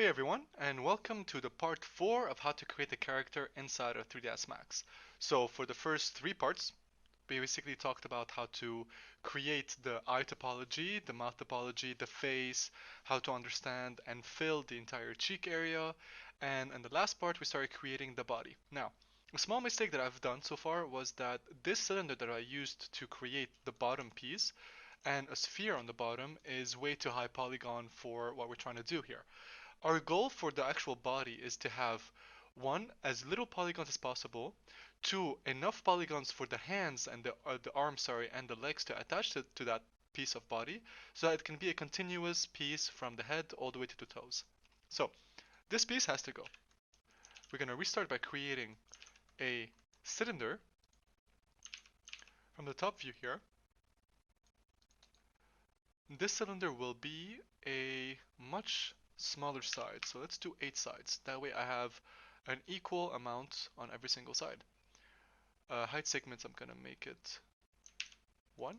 Hey everyone, and welcome to the part 4 of how to create a character inside of 3ds Max. So for the first 3 parts, we basically talked about how to create the eye topology, the mouth topology, the face, how to understand and fill the entire cheek area, and in the last part we started creating the body. Now, a small mistake that I've done so far was that this cylinder that I used to create the bottom piece and a sphere on the bottom is way too high polygon for what we're trying to do here. Our goal for the actual body is to have one, as little polygons as possible, two, enough polygons for the hands and the arms, sorry, and the legs to attach to that piece of body, so that it can be a continuous piece from the head all the way to the toes. So this piece has to go. We're gonna restart by creating a cylinder from the top view here. This cylinder will be a much smaller side, so let's do 8 sides. That way I have an equal amount on every single side. Height segments, I'm gonna make it 1.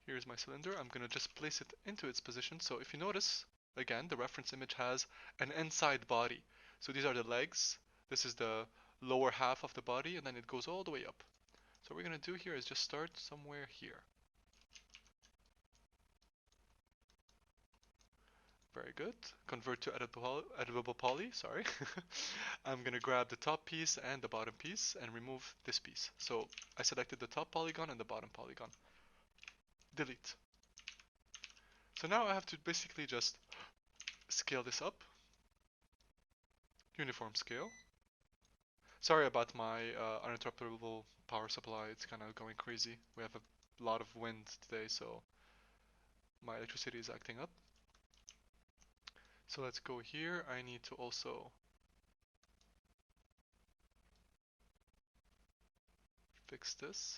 Here's my cylinder. I'm gonna just place it into its position. So if you notice, again, the reference image has an inside body. So these are the legs. This is the lower half of the body, and then it goes all the way up. So what we're gonna do here is just start somewhere here. Very good. Convert to editable poly, sorry. I'm gonna grab the top piece and the bottom piece and remove this piece. So I selected the top polygon and the bottom polygon. Delete. So now I have to basically just scale this up. Uniform scale. Sorry about my uninterruptible power supply, it's kind of going crazy. We have a lot of wind today, so my electricity is acting up. So let's go here. I need to also fix this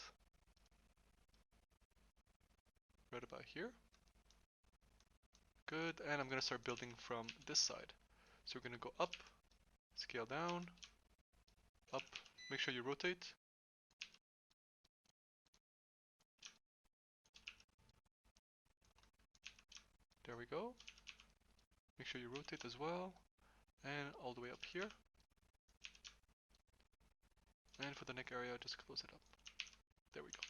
right about here. Good, and I'm gonna start building from this side. So we're gonna go up, scale down, up, make sure you rotate. There we go. Make sure you rotate as well, and all the way up here. And for the neck area, just close it up. There we go.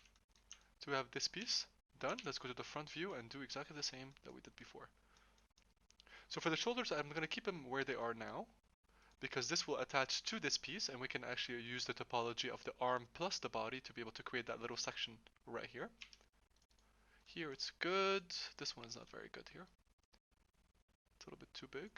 So we have this piece done. Let's go to the front view and do exactly the same that we did before. So for the shoulders, I'm going to keep them where they are now, because this will attach to this piece, and we can actually use the topology of the arm plus the body to be able to create that little section right here. Here it's good. This one is not very good here. It's a little bit too big.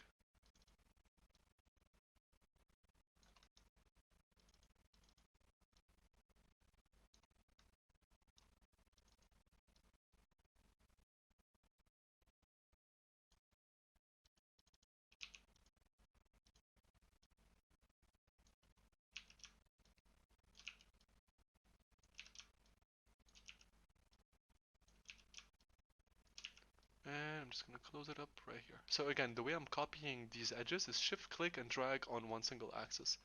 And I'm just going to close it up right here. So again, the way I'm copying these edges is shift click and drag on one single axis.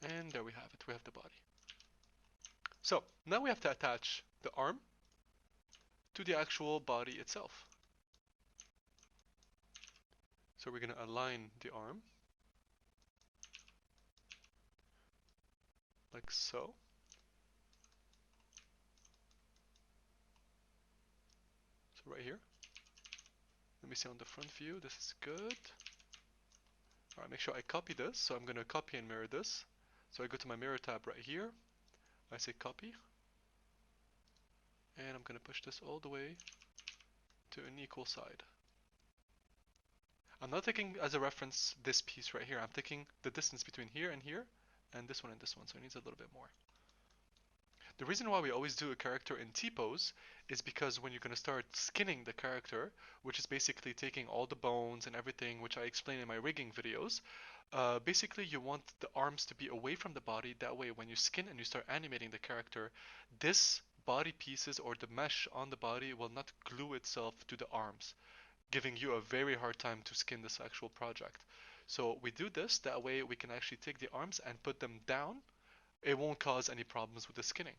And there we have it, we have the body. So now we have to attach the arm to the actual body itself. So we're going to align the arm like so. So right here. Let me see on the front view, this is good. Alright, make sure I copy this. So I'm going to copy and mirror this. So I go to my mirror tab right here. I say copy. And I'm going to push this all the way to an equal side. I'm not taking as a reference this piece right here. I'm taking the distance between here, and this one, so it needs a little bit more. The reason why we always do a character in T-pose is because when you're going to start skinning the character, which is basically taking all the bones and everything, which I explain in my rigging videos, basically you want the arms to be away from the body. That way when you skin and you start animating the character, this body pieces or the mesh on the body will not glue itself to the arms, giving you a very hard time to skin this actual project. So we do this, that way we can actually take the arms and put them down. It won't cause any problems with the skinning.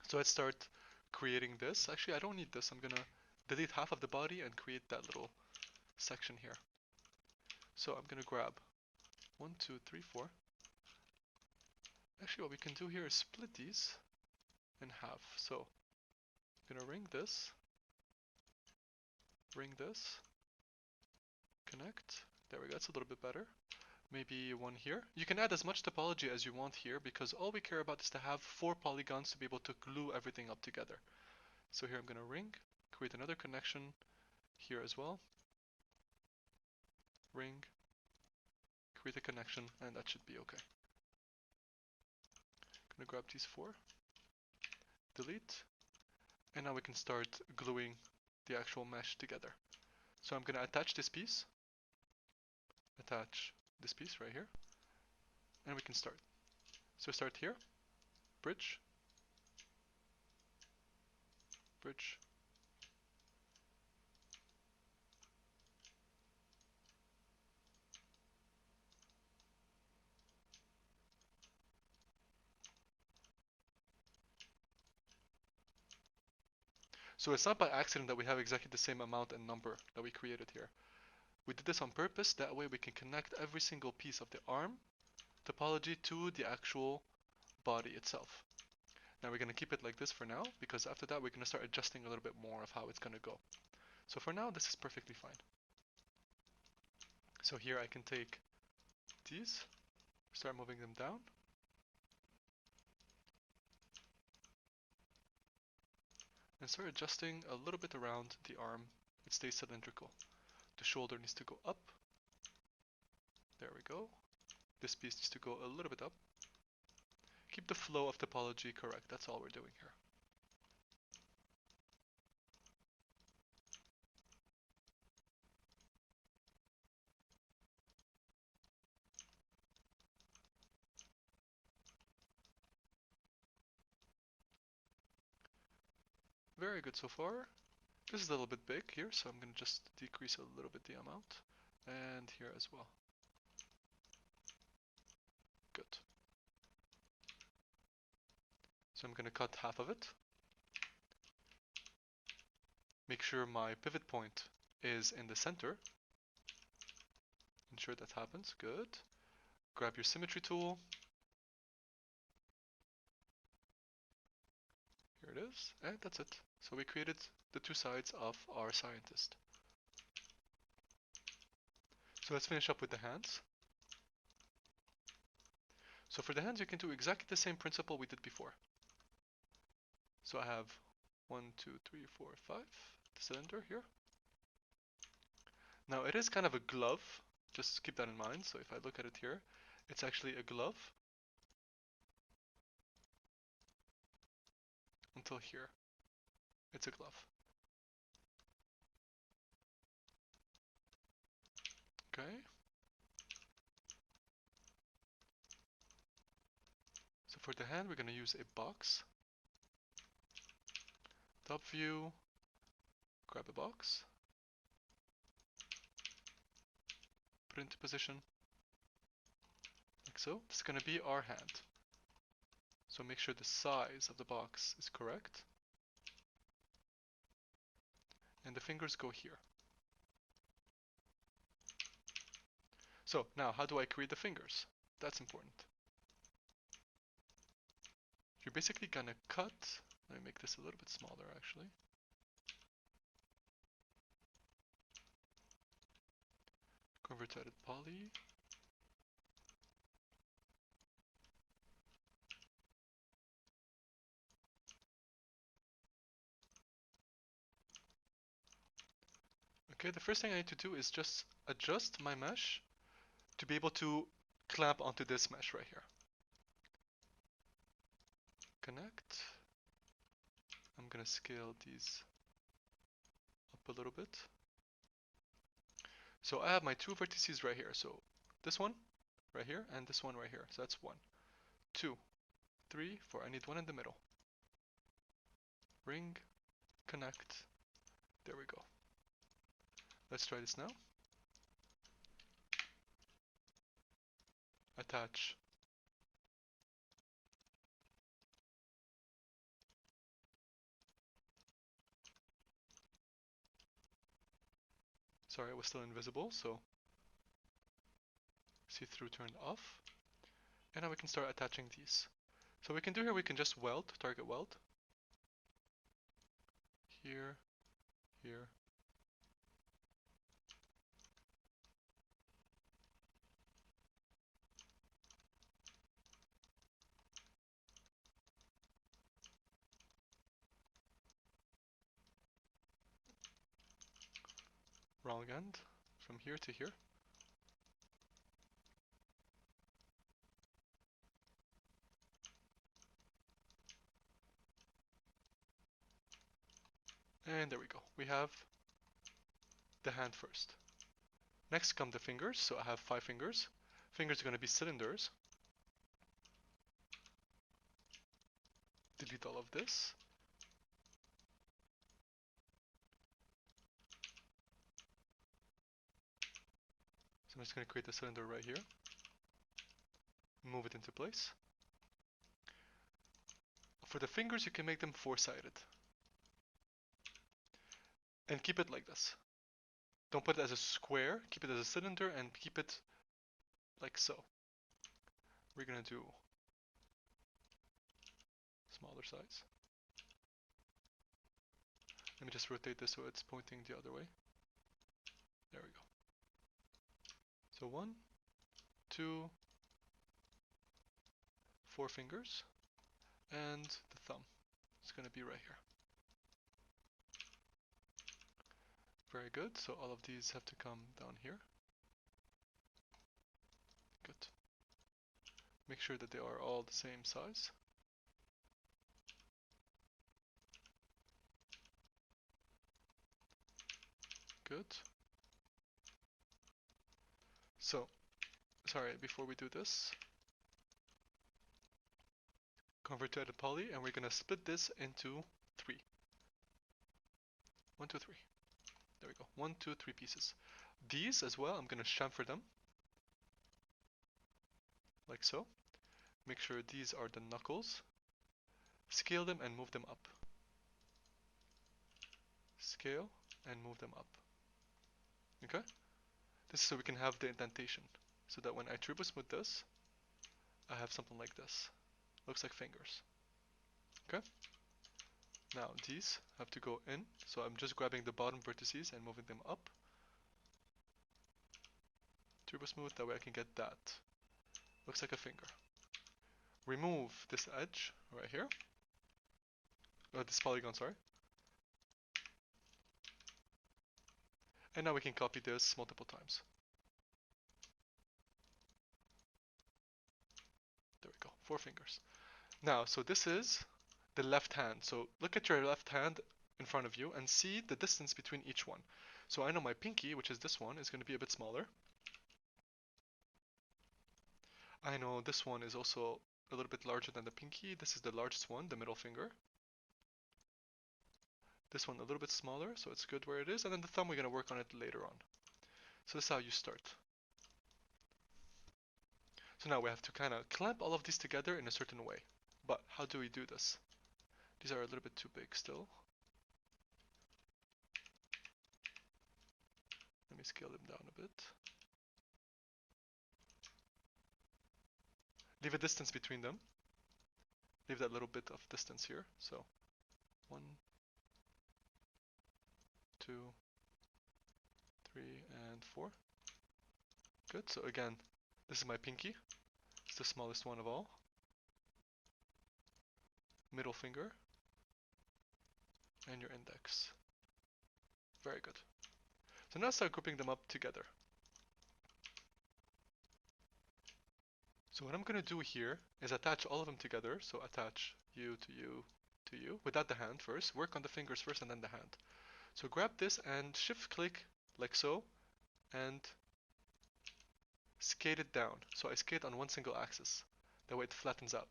So let's start creating this. Actually, I don't need this. I'm gonna delete half of the body and create that little section here. So I'm gonna grab 1, 2, 3, 4. Actually, what we can do here is split these in half. So I'm gonna ring this, connect. There we go, that's a little bit better. Maybe one here. You can add as much topology as you want here because all we care about is to have 4 polygons to be able to glue everything up together. So here I'm gonna ring, create another connection here as well. Ring, create a connection, and that should be okay. Gonna grab these 4, delete, and now we can start gluing the actual mesh together. So I'm gonna attach this piece, attach this piece right here, and we can start. So start here, bridge, bridge, so it's not by accident that we have exactly the same amount and number that we created here. We did this on purpose, that way we can connect every single piece of the arm topology to the actual body itself. Now we're going to keep it like this for now, because after that we're going to start adjusting a little bit more of how it's going to go. So for now this is perfectly fine. So here I can take these, start moving them down. And start adjusting a little bit around the arm. It stays cylindrical. The shoulder needs to go up. There we go. This piece needs to go a little bit up. Keep the flow of topology correct. That's all we're doing here. Very good so far. This is a little bit big here, so I'm going to just decrease a little bit the amount. And here as well. Good. So I'm going to cut half of it. Make sure my pivot point is in the center. Ensure that happens. Good. Grab your symmetry tool. Here it is. And that's it. So we created the 2 sides of our scientist. So let's finish up with the hands. So for the hands, you can do exactly the same principle we did before. So I have 1, 2, 3, 4, 5, the cylinder here. Now it is kind of a glove, just keep that in mind. So if I look at it here, it's actually a glove until here. It's a glove. Okay. So for the hand, we're going to use a box. Top view, grab a box, put it into position, like so. This is going to be our hand. So make sure the size of the box is correct. And the fingers go here. So now, how do I create the fingers? That's important. You're basically gonna cut, let me make this a little bit smaller actually. Convert to edit poly. Okay, the first thing I need to do is just adjust my mesh to be able to clamp onto this mesh right here. Connect. I'm gonna scale these up a little bit. So I have my 2 vertices right here. So this one right here and this one right here. So that's 1, 2, 3, 4. I need one in the middle. Ring, connect. There we go. Let's try this now. Attach. Sorry, it was still invisible, so see-through turned off. And now we can start attaching these. So we can do here, we can just weld, target weld. Here, here. Wrong end, from here to here. And there we go. We have the hand first. Next come the fingers, so I have 5 fingers. Fingers are going to be cylinders. Delete all of this. So I'm just going to create a cylinder right here. Move it into place. For the fingers, you can make them 4-sided. And keep it like this. Don't put it as a square, keep it as a cylinder, and keep it like so. We're going to do smaller size. Let me just rotate this so it's pointing the other way. There we go. So 1, 2, 4 fingers, and the thumb. It's going to be right here. Very good, so all of these have to come down here. Good. Make sure that they are all the same size. Good. So, sorry, before we do this, convert to edit poly, and we're gonna split this into 3. 1, 2, 3. There we go. 1, 2, 3 pieces. These as well, I'm gonna chamfer them. Like so. Make sure these are the knuckles. Scale them and move them up. Scale and move them up. Okay? This is so we can have the indentation. So that when I turbo smooth this, I have something like this. Looks like fingers. Okay? Now these have to go in, so I'm just grabbing the bottom vertices and moving them up. Turbo smooth, that way I can get that. Looks like a finger. Remove this edge right here. This polygon, sorry. And now we can copy this multiple times. There we go, 4 fingers. Now, so this is the left hand. So look at your left hand in front of you and see the distance between each one. So I know my pinky, which is this one, is going to be a bit smaller. I know this one is also a little bit larger than the pinky. This is the largest one, the middle finger. This one a little bit smaller, so it's good where it is. And then the thumb, we're going to work on it later on. So this is how you start. So now we have to kind of clamp all of these together in a certain way. But how do we do this? These are a little bit too big still. Let me scale them down a bit. Leave a distance between them. Leave that little bit of distance here. So 1, 2, 3, and 4. Good. So again, this is my pinky. It's the smallest one of all. Middle finger. And your index. Very good. So now start grouping them up together. So what I'm going to do here is attach all of them together. So attach you to you to you without the hand first. Work on the fingers first and then the hand. So grab this and shift click like so and skate it down. So I skate on one single axis. That way it flattens out.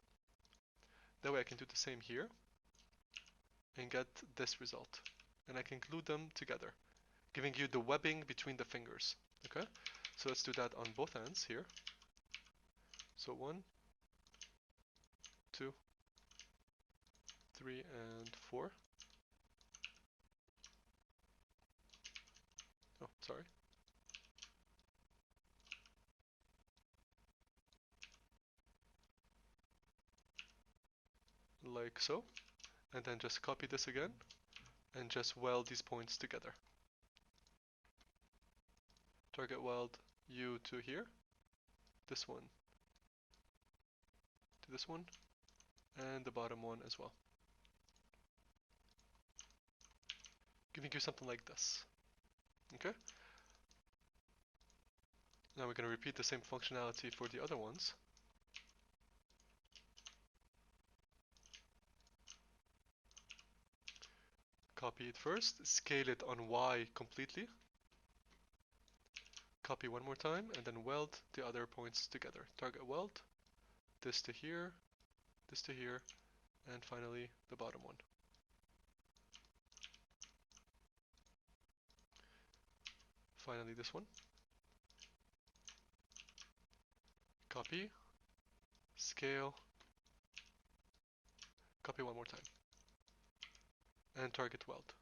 That way I can do the same here and get this result. And I can glue them together, giving you the webbing between the fingers. Okay? So let's do that on both ends here. So 1, 2, 3, and 4. Oh, sorry. Like so. And then just copy this again and just weld these points together. Target weld you to here, this one to this one, and the bottom one as well. Giving you something like this. Okay? Now we're going to repeat the same functionality for the other ones. Copy it first, scale it on Y completely. Copy one more time, and then weld the other points together. Target weld, this to here, and finally the bottom one. Finally this one. Copy, scale, copy one more time, and target weld.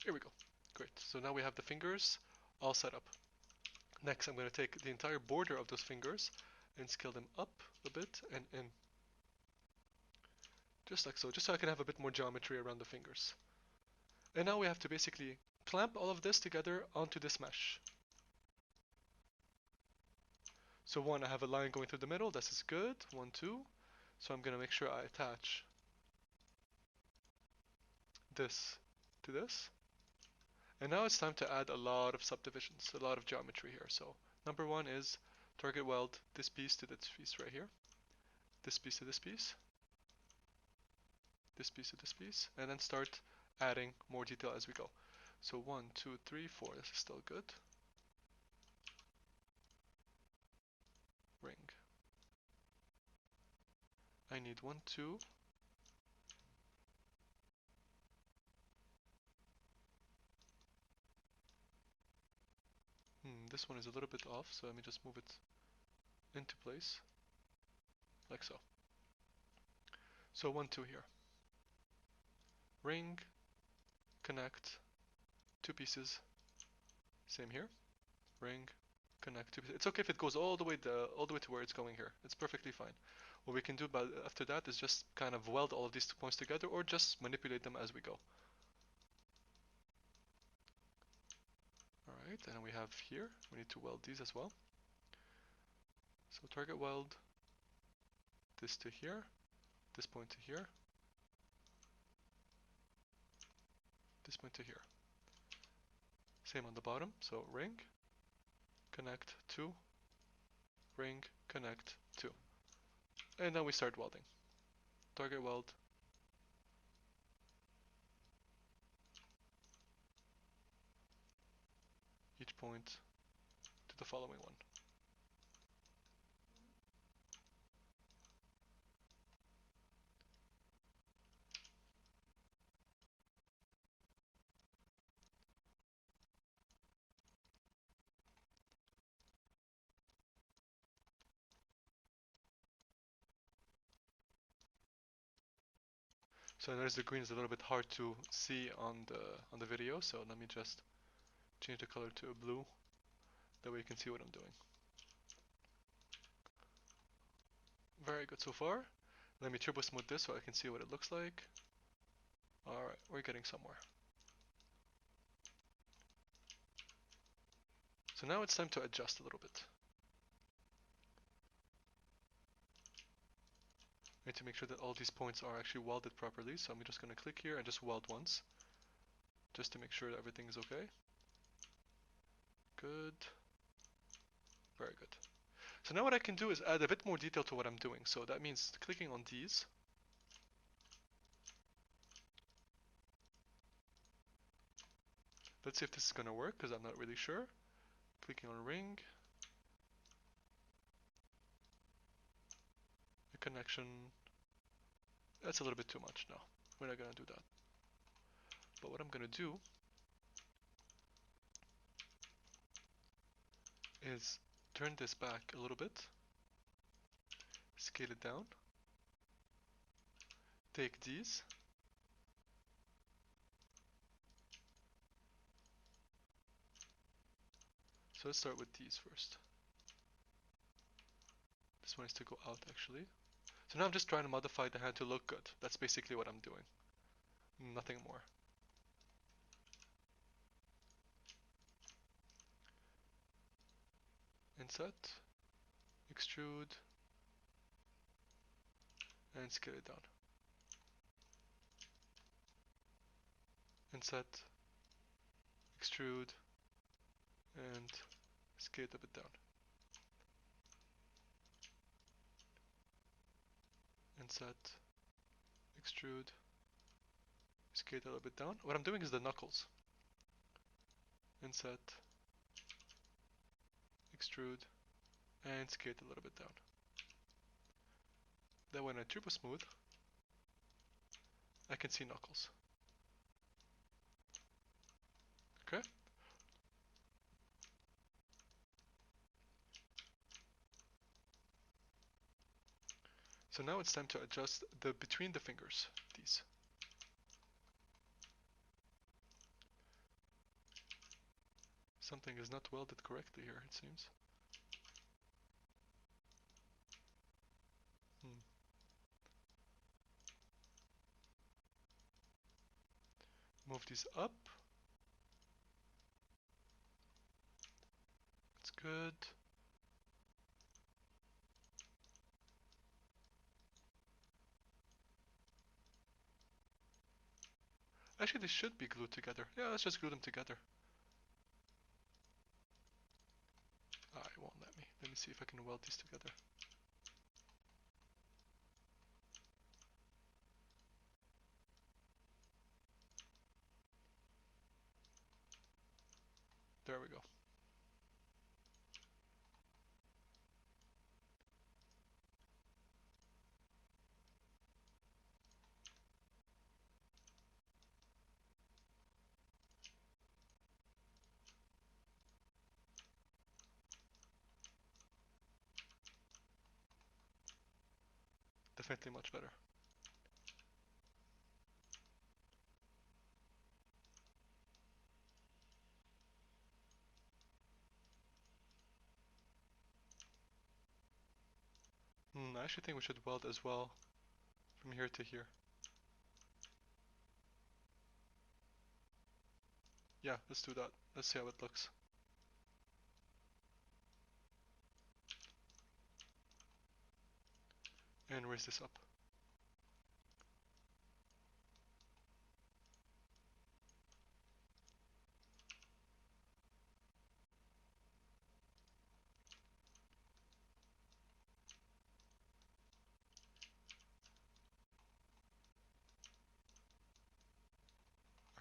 Here we go. Great. So now we have the fingers all set up. Next, I'm going to take the entire border of those fingers and scale them up a bit and in. Just like so, just so I can have a bit more geometry around the fingers. And now we have to basically clamp all of this together onto this mesh. So one, I have a line going through the middle, this is good, 1, 2. So I'm going to make sure I attach this to this. And now it's time to add a lot of subdivisions, a lot of geometry here. So number one is target weld this piece to this piece right here, this piece to this piece, this piece to this piece, and then start adding more detail as we go. So 1, 2, 3, 4, this is still good. Ring. I need 1, 2. This one is a little bit off, so let me just move it into place, like so. So 1, 2 here. Ring, connect, 2 pieces. Same here. Ring, connect 2 pieces. It's okay if it goes all the way to where it's going here. It's perfectly fine. What we can do after that is just kind of weld all of these 2 points together, or just manipulate them as we go. Alright, and we have here, we need to weld these as well. So target weld this to here, this point to here, this point to here. Same on the bottom, so ring, connect 2, ring, connect 2. And then we start welding. Target weld. Each point to the following one. So notice the green is a little bit hard to see on the video, so let me just change the color to a blue. That way you can see what I'm doing. Very good so far. Let me turbo smooth this so I can see what it looks like. Alright, we're getting somewhere. So now it's time to adjust a little bit. I need to make sure that all these points are actually welded properly, so I'm just going to click here and just weld once. Just to make sure that everything is okay. Good. Very good. So now what I can do is add a bit more detail to what I'm doing. So that means clicking on these. Let's see if this is going to work, because I'm not really sure. Clicking on ring. The connection. That's a little bit too much now. We're not going to do that. But what I'm going to do is turn this back a little bit. Scale it down. Take these So let's start with these first. This one is to go out actually. So now I'm just trying to modify the hand to look good. That's basically what I'm doing. Nothing more. Inset, extrude, and scale it down. Inset, extrude, and scale it a bit down. Inset, extrude, scale it a little bit down. What I'm doing is the knuckles. Inset, extrude, and scale it a little bit down. Then when I turbo smooth, I can see knuckles. Okay? So now it's time to adjust the between the fingers, these. Something is not welded correctly here, it seems. Move these up. That's good. Actually, they should be glued together. Yeah, let's just glue them together. Ah, it won't let me. Let me see if I can weld these together. There we go. Definitely much better. I actually think we should weld as well from here to here. Yeah, let's do that. Let's see how it looks. And raise this up.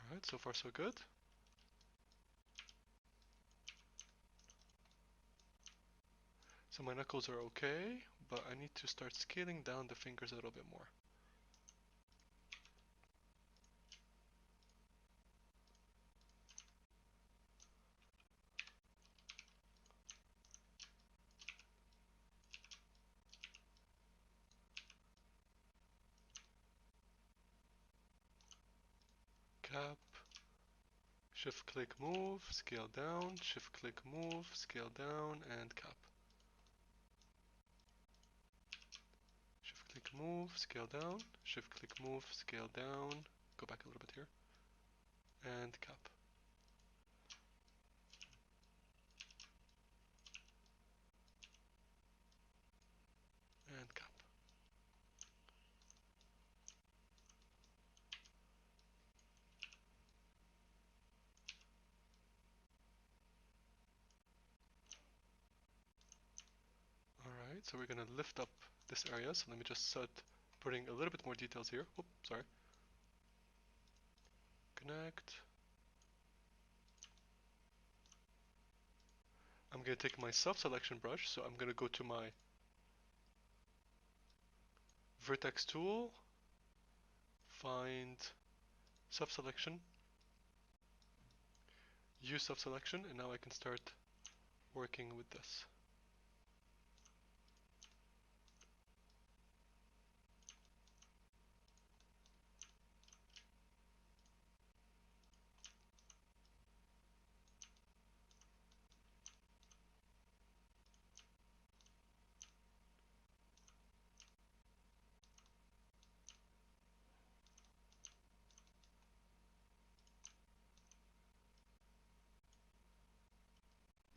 Alright, so far so good. So my knuckles are okay, but I need to start scaling down the fingers a little bit more. Cap, shift click move, scale down, shift click move, scale down, and cap. Shift click move, scale down, shift click move, scale down, go back a little bit here, and cap. And cap. Alright, so we're gonna lift up this area, so let me just start putting a little bit more details here. Oops, sorry. Connect. I'm gonna take my self-selection brush, so I'm gonna go to my vertex tool, find self-selection, use self-selection, and now I can start working with this.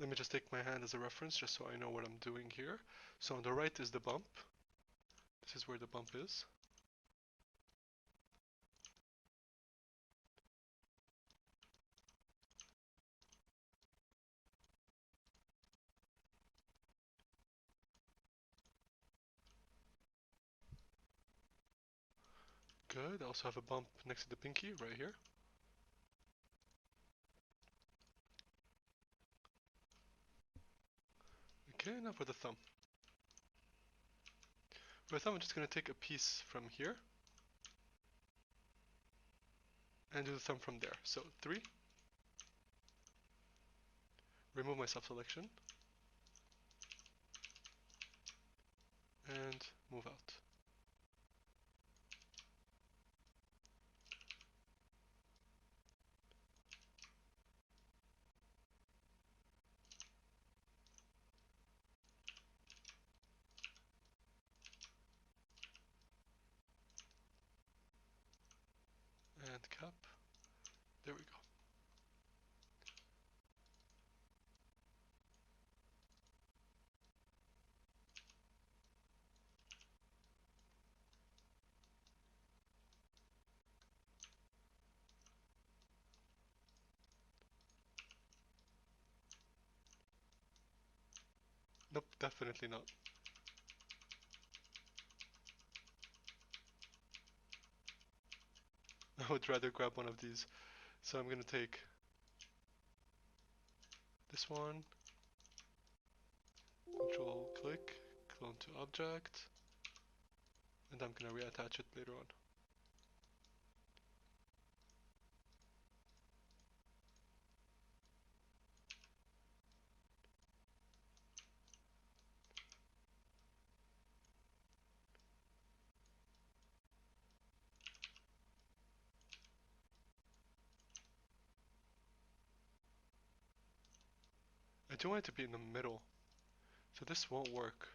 Let me just take my hand as a reference just so I know what I'm doing here. So on the right is the bump. This is where the bump is. Good. I also have a bump next to the pinky right here. Okay, now for the thumb. For the thumb, I'm just going to take a piece from here and do the thumb from there. So 3, remove my self-selection, and move out. And cap. There we go. Nope, definitely not. I would rather grab one of these. So I'm going to take this one, control click, clone to object, and I'm going to reattach it later on. I do want it to be in the middle, so this won't work.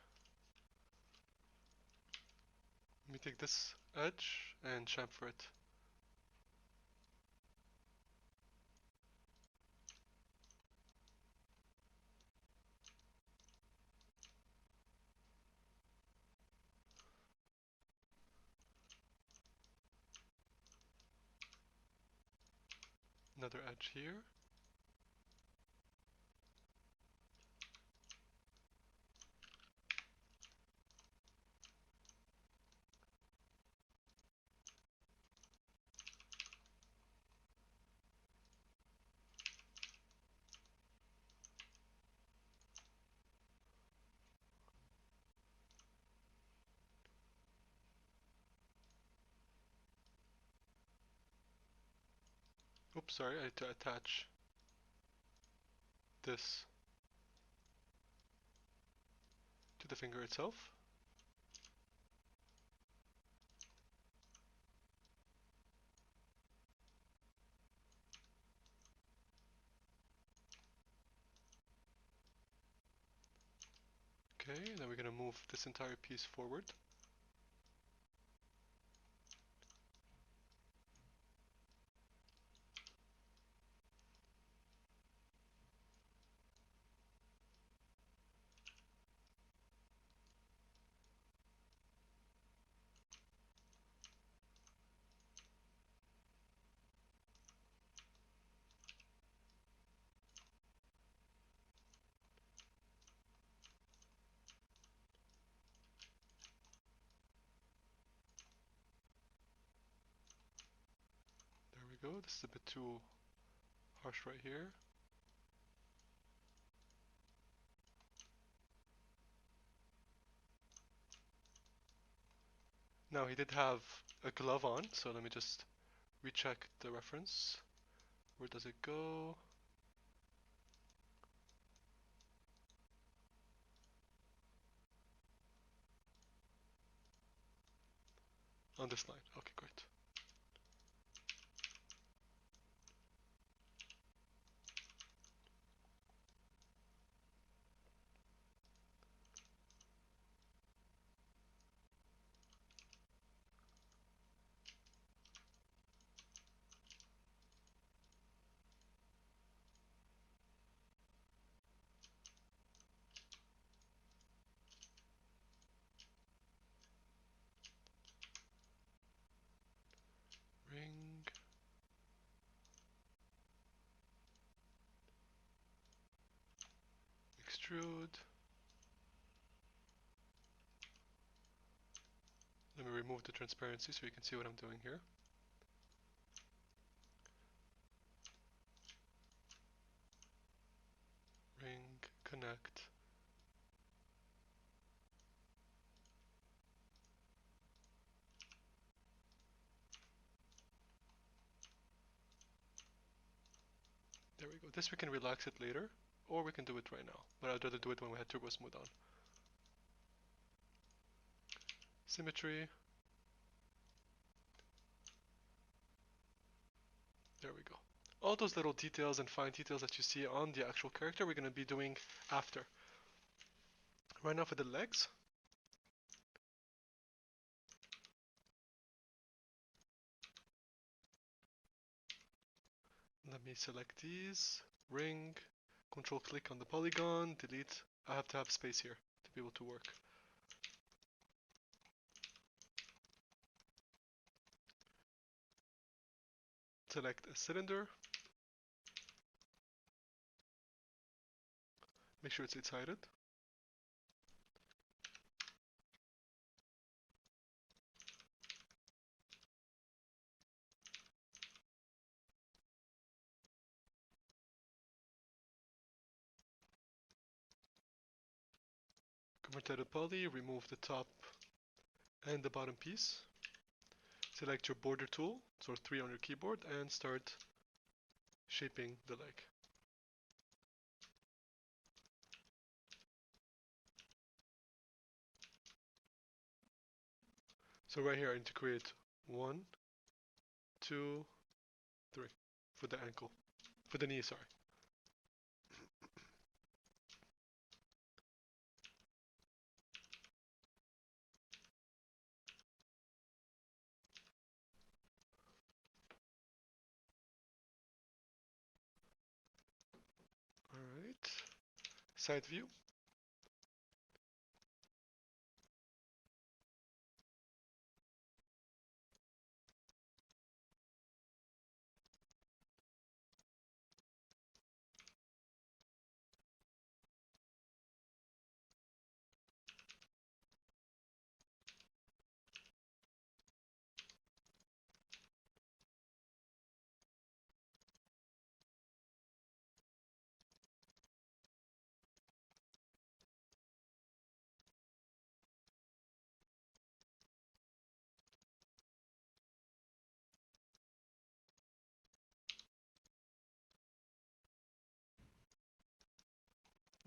Let me take this edge and chamfer it. Another edge here. Oops, sorry, I had to attach this to the finger itself. Okay, and then we're going to move this entire piece forward. There we go. This is a bit too harsh right here. Now he did have a glove on, so let me just recheck the reference. Where does it go? On this line. Okay, great. extrude. Let me remove the transparency so you can see what I'm doing here. Ring, connect. There we go. This we can relax it later, or we can do it right now. But I'd rather do it when we had Turbo Smooth on. Symmetry. There we go. All those little details and fine details that you see on the actual character, we're going to be doing after. Right now for the legs. Let me select these. Ring. Control click on the polygon. Delete. I have to have space here to be able to work. Select a cylinder. Make sure it's eight-sided. Convert to the poly, remove the top and the bottom piece. Select your border tool, so 3 on your keyboard, and start shaping the leg. So right here I need to create 1, 2, 3 for the ankle, for the knee, sorry. Alright, side view.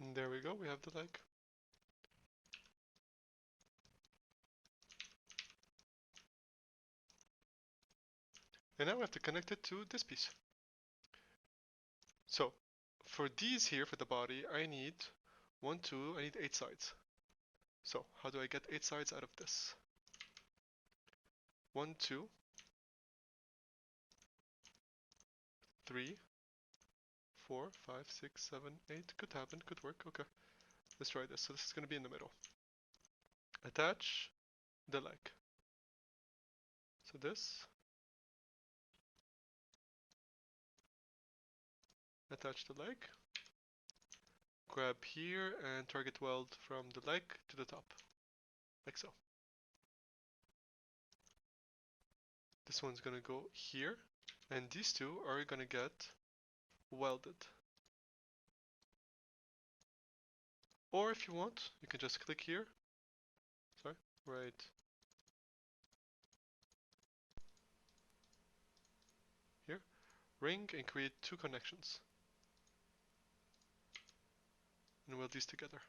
And there we go, we have the leg. And now we have to connect it to this piece. So, for these here, for the body, I need 1, 2, I need 8 sides. So, how do I get 8 sides out of this? 1, 2, 3, 4, 5, 6, 7, 8. Could happen, could work. Okay, let's try this. So this is going to be in the middle. Attach the leg. So this. Attach the leg. Grab here and target weld from the leg to the top. Like so. This one's going to go here. And these two are going to get welded. Or if you want, you can just click here. Sorry, right here. Ring and create 2 connections. And weld these together.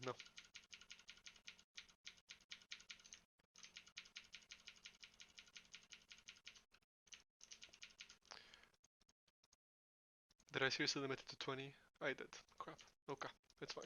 No. Did I seriously limit it to 20? I did. Crap. Okay, it's fine.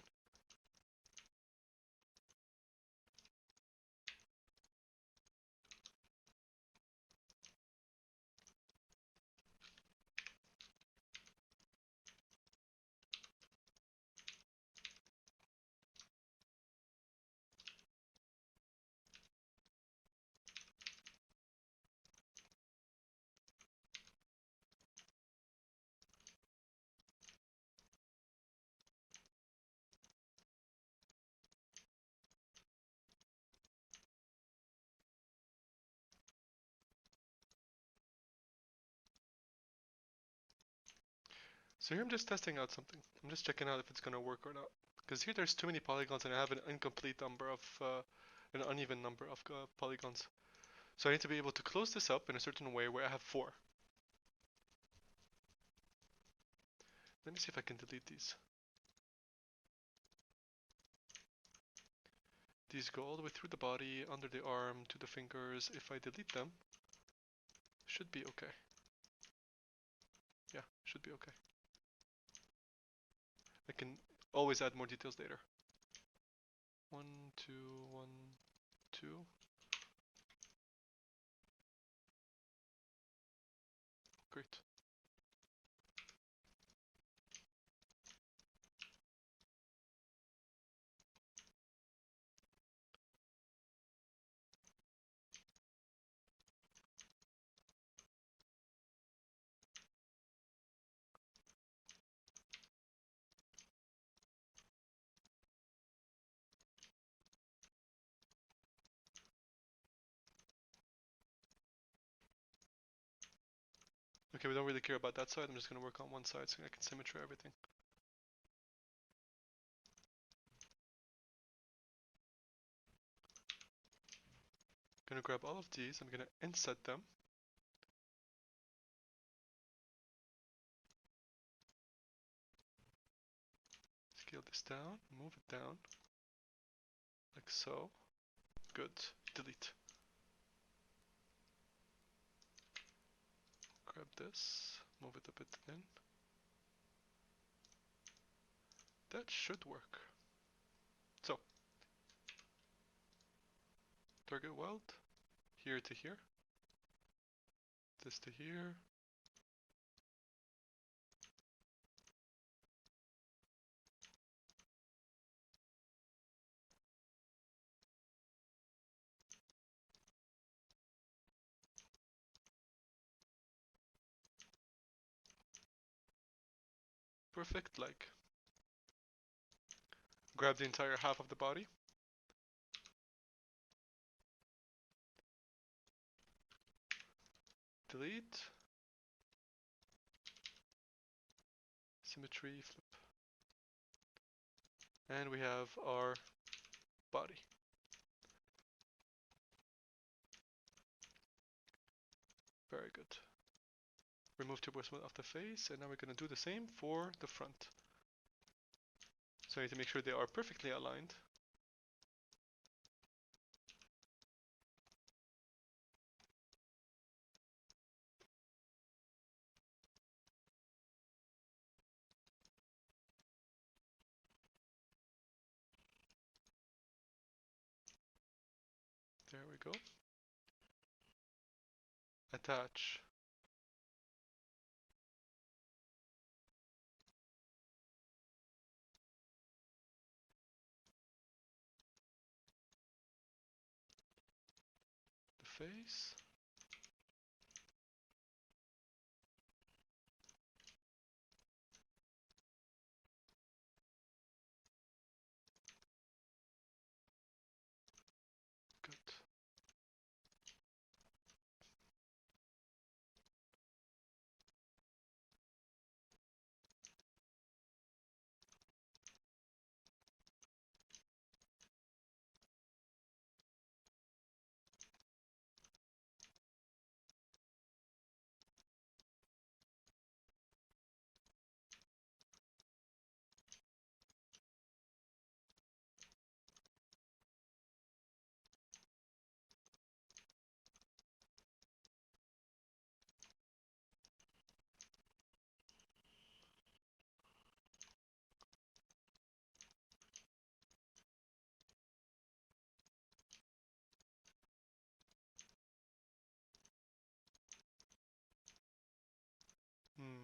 So here I'm just testing out something. I'm just checking out if it's gonna work or not. Because here there's too many polygons and I have an incomplete number of, an uneven number of polygons. So I need to be able to close this up in a certain way where I have 4. Let me see if I can delete these. These go all the way through the body, under the arm, to the fingers. If I delete them, should be okay. Yeah, should be okay. I can always add more details later. 1, 2, 1, 2. Great. Okay, we don't really care about that side. I'm just going to work on one side so I can symmetry everything. I'm going to grab all of these. I'm going to inset them. Scale this down, move it down, like so. Good. Delete. Grab this, move it a bit in. That should work. So, target weld, here to here, this to here. Perfect, like. Grab the entire half of the body. Delete. Symmetry, flip. And we have our body. Very good. Remove turbosmooth off the face, and now we're going to do the same for the front. So I need to make sure they are perfectly aligned. There we go. Attach. The face. Good.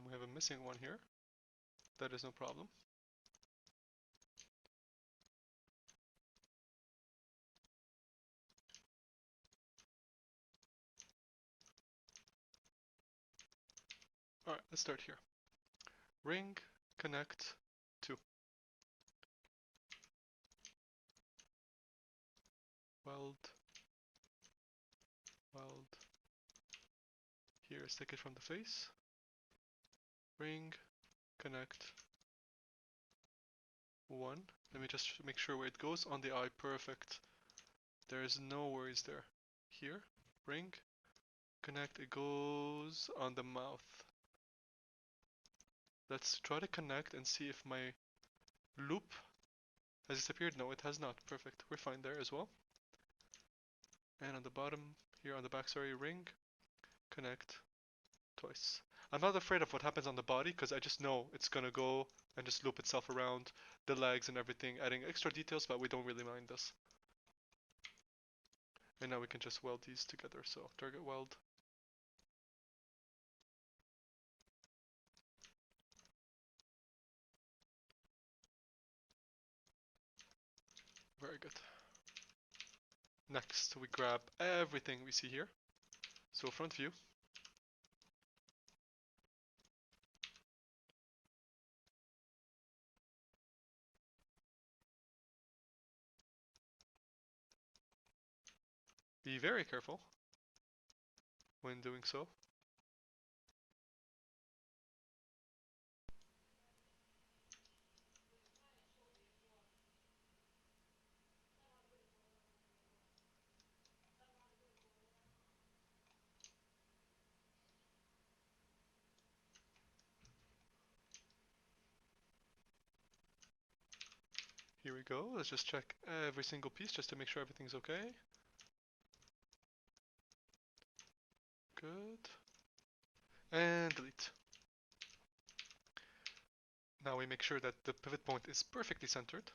We have a missing one here. That is no problem. Alright, let's start here. Ring, connect, 2. Weld, weld. Here, stick it from the face. Ring, connect 1. Let me just make sure where it goes on the eye. Perfect. There is no worries there. Here, ring, connect, it goes on the mouth. Let's try to connect and see if my loop has disappeared. No, it has not. Perfect. We're fine there as well. And on the bottom, here on the back, sorry, ring, connect twice. I'm not afraid of what happens on the body because I just know it's gonna go and just loop itself around the legs and everything, adding extra details, but we don't really mind this. And now we can just weld these together. So target weld. Very good. Next, we grab everything we see here. So front view. Be very careful when doing so. Here we go. Let's just check every single piece just to make sure everything's okay. Good. And delete. Now we make sure that the pivot point is perfectly centered.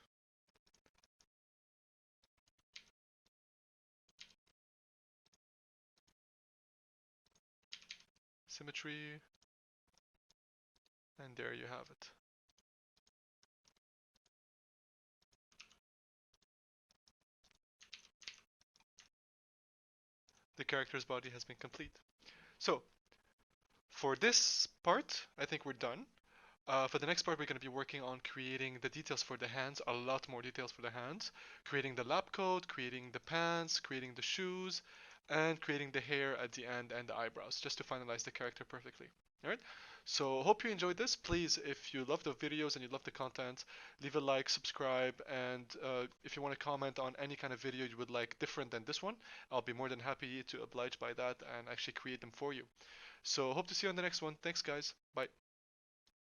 Symmetry. And there you have it. The character's body has been complete. So, for this part, I think we're done. For the next part, we're going to be working on creating the details for the hands, a lot more details for the hands, creating the lab coat, creating the pants, creating the shoes, and creating the hair at the end and the eyebrows, just to finalize the character perfectly. Alright, so hope you enjoyed this. Please, if you love the videos and you love the content, leave a like, subscribe, and if you want to comment on any kind of video you would like different than this one, I'll be more than happy to oblige by that and actually create them for you. So hope to see you on the next one. Thanks guys. Bye.